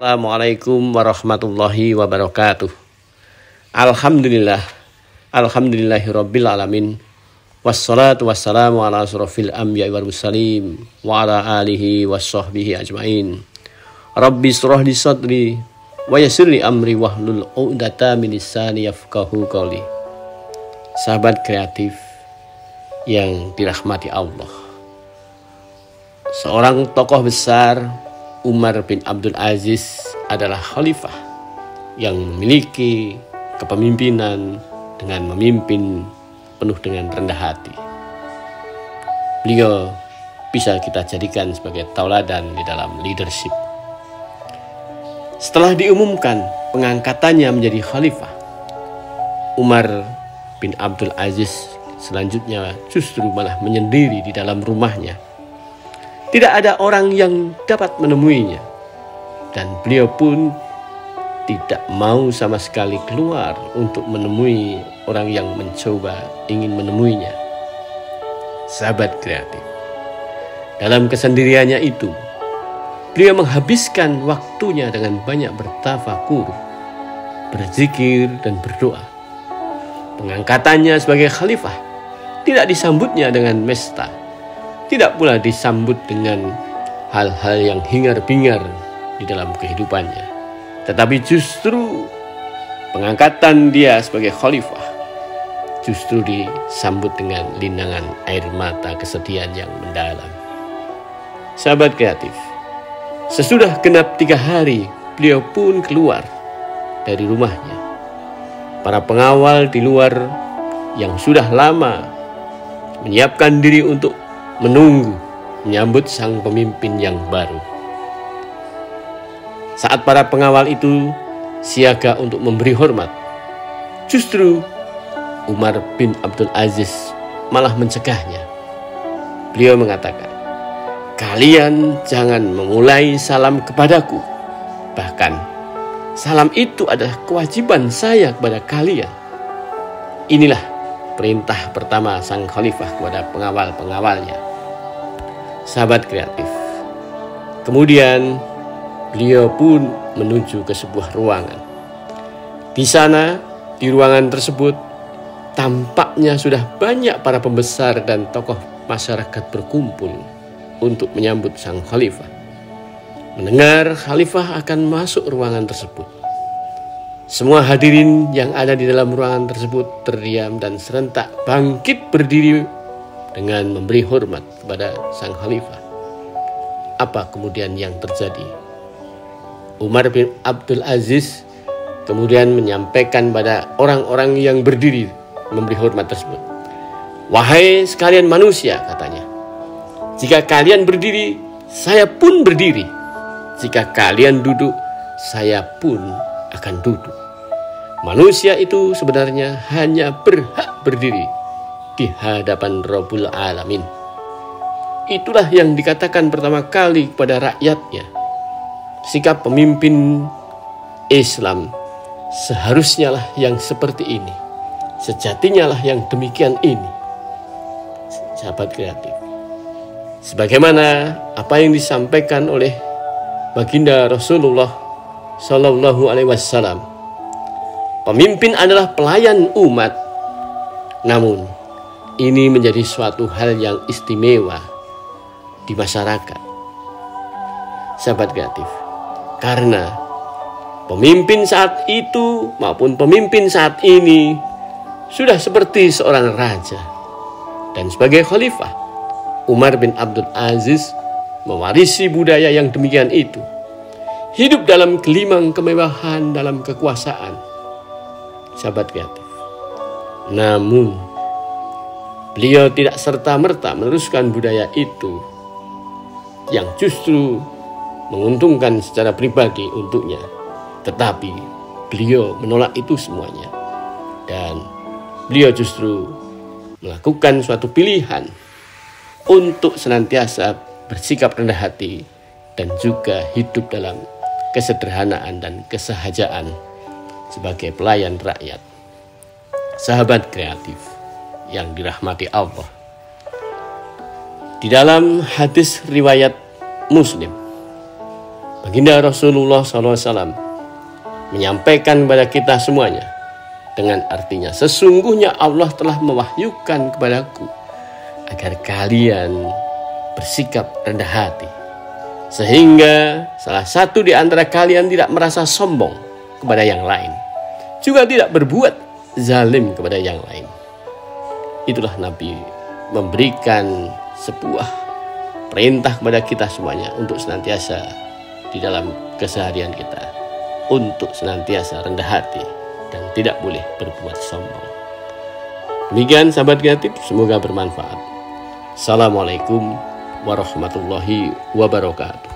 Assalamualaikum warahmatullahi wabarakatuh. Alhamdulillahirabbil alamin. Wassalatu wassalamu ala asrofil anbiya'i wal mursalin wa ala alihi wassahbihi ajmain. Rabbi shrah li sadri wa yassir li amri wahlul 'uqdatam min lisani yafqahu qawli. Sahabat kreatif yang dirahmati Allah, seorang tokoh besar, Umar bin Abdul Aziz, adalah khalifah yang memiliki kepemimpinan dengan memimpin penuh dengan rendah hati. Beliau bisa kita jadikan sebagai tauladan di dalam leadership. Setelah diumumkan pengangkatannya menjadi khalifah, Umar bin Abdul Aziz selanjutnya justru malah menyendiri di dalam rumahnya. Tidak ada orang yang dapat menemuinya, dan beliau pun tidak mau sama sekali keluar untuk menemui orang yang mencoba ingin menemuinya. Sahabat kreatif, dalam kesendiriannya itu, beliau menghabiskan waktunya dengan banyak bertafakur, berzikir, dan berdoa. Pengangkatannya sebagai khalifah tidak disambutnya dengan mesta, tidak pula disambut dengan hal-hal yang hingar-bingar di dalam kehidupannya. Tetapi justru pengangkatan dia sebagai khalifah justru disambut dengan linangan air mata kesedihan yang mendalam. Sahabat kreatif, sesudah genap 3 hari, beliau pun keluar dari rumahnya. Para pengawal di luar yang sudah lama menyiapkan diri untuk menunggu menyambut sang pemimpin yang baru. Saat para pengawal itu siaga untuk memberi hormat, justru Umar bin Abdul Aziz malah mencegahnya. Beliau mengatakan, "Kalian jangan memulai salam kepadaku. Bahkan salam itu adalah kewajiban saya kepada kalian." Inilah perintah pertama sang khalifah kepada pengawal-pengawalnya. Sahabat kreatif, kemudian beliau pun menuju ke sebuah ruangan. Di sana, di ruangan tersebut, tampaknya sudah banyak para pembesar dan tokoh masyarakat berkumpul untuk menyambut sang khalifah. Mendengar khalifah akan masuk ruangan tersebut, semua hadirin yang ada di dalam ruangan tersebut terdiam dan serentak bangkit berdiri dengan memberi hormat kepada sang khalifah. Apa kemudian yang terjadi? Umar bin Abdul Aziz kemudian menyampaikan pada orang-orang yang berdiri memberi hormat tersebut, "Wahai sekalian manusia," katanya, "jika kalian berdiri, saya pun berdiri. Jika kalian duduk, saya pun akan duduk. Manusia itu sebenarnya hanya berhak berdiri di hadapan Rabbul Alamin." Itulah yang dikatakan pertama kali kepada rakyatnya. Sikap pemimpin Islam seharusnya lah yang seperti ini, sejatinya lah yang demikian ini. Sahabat kreatif, sebagaimana apa yang disampaikan oleh baginda Rasulullah Shallallahu Alaihi Wasallam, pemimpin adalah pelayan umat. Namun ini menjadi suatu hal yang istimewa di masyarakat. Sahabat kreatif, karena pemimpin saat itu maupun pemimpin saat ini sudah seperti seorang raja, dan sebagai khalifah, Umar bin Abdul Aziz mewarisi budaya yang demikian itu, hidup dalam gelimang kemewahan dalam kekuasaan. Sahabat kreatif, namun beliau tidak serta-merta meneruskan budaya itu yang justru menguntungkan secara pribadi untuknya. Tetapi beliau menolak itu semuanya, dan beliau justru melakukan suatu pilihan untuk senantiasa bersikap rendah hati dan juga hidup dalam kesederhanaan dan kesahajaan sebagai pelayan rakyat. Sahabat kreatif yang dirahmati Allah, di dalam hadis riwayat Muslim, Baginda Rasulullah SAW menyampaikan kepada kita semuanya dengan artinya, sesungguhnya Allah telah mewahyukan kepadaku agar kalian bersikap rendah hati, sehingga salah satu di antara kalian tidak merasa sombong kepada yang lain, juga tidak berbuat zalim kepada yang lain. Itulah Nabi memberikan sebuah perintah kepada kita semuanya untuk senantiasa di dalam keseharian kita, untuk senantiasa rendah hati dan tidak boleh berbuat sombong. Demikian sahabat kreatif, semoga bermanfaat. Assalamualaikum warahmatullahi wabarakatuh.